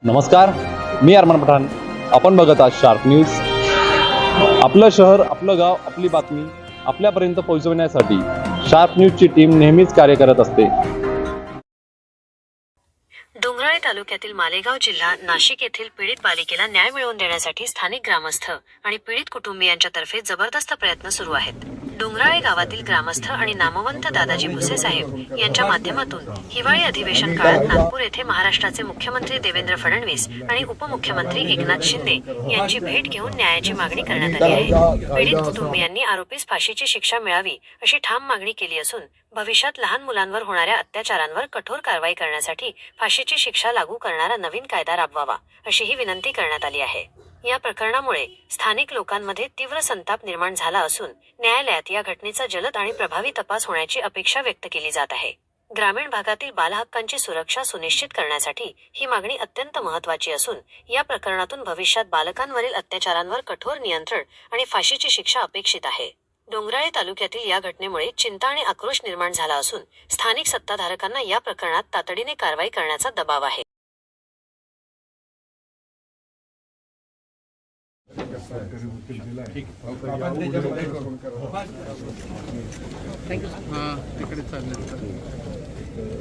नमस्कार, मी अरमान पठाण. आपण बघत आहात शार्प न्यूज. आपलं शहर, आपलं गाव, आपली बातमी आपल्यापर्यंत पोहोचवण्यासाठी शार्प न्यूजची टीम नेहमीच कार्य करत असते. डोंगराळे तालुक्यातील मालेगाव जिल्हा नाशिक येथील पीडित बालिकेला न्याय मिळवून देण्यासाठी स्थानिक ग्रामस्थ आणि पीडित कुटुंबियांच्यातर्फे जबरदस्त प्रयत्न सुरू आहेत. डोंगराळे गावातील ग्रामस्थ आणि नामवंत दादाजी भुसे साहेब यांच्या माध्यमातून हिवाळी अधिवेशन काळात नागपूर येथे महाराष्ट्राचे मुख्यमंत्री देवेंद्र फडणवीस आणि उपमुख्यमंत्री एकनाथ शिंदे यांची भेट घेऊन न्यायाची मागणी करण्यात आली आहे. पीडित कुटुंबियांनी आरोपीस फाशीची शिक्षा मिळावी अशी ठाम मागणी केली असून भविष्यात लहान मुलांवर होणाऱ्या अत्याचारांवर कठोर कारवाई करण्यासाठी फाशीची शिक्षा लागू करणारा नवीन कायदा राबवावा अशीही विनंती करण्यात आली आहे. या प्रकरणामुळे स्थानिक लोकांमध्ये तीव्र संताप निर्माण झाला असून न्यायालयात या घटनेचा जलद आणि प्रभावी तपास होण्याची अपेक्षा व्यक्त केली जात आहे. ग्रामीण भागातील बालहक्कांची सुरक्षा सुनिश्चित करण्यासाठी ही मागणी अत्यंत महत्त्वाची असून या प्रकरणातून भविष्यात बालकांवरील अत्याचारांवर कठोर नियंत्रण आणि फाशीची शिक्षा अपेक्षित आहे. डोंगराळे तालुक्यातील या घटनेमुळे चिंता आणि आक्रोश निर्माण झाला असून स्थानिक सत्ताधारकांना या प्रकरणात तातडीने कारवाई करण्याचा दबाव आहे.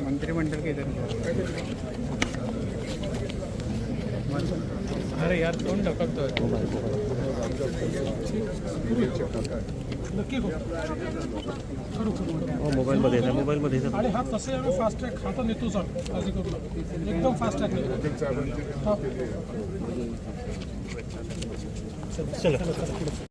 मंत्रिमंडल के इधर अरे यार कोण ढकलतोय नक्की मोबाईल मध्ये आणि हा तसे आम्ही फास्ट ट्रॅक खाता नेतो सर काळजी करू नका एकदम फास्ट ट्रॅक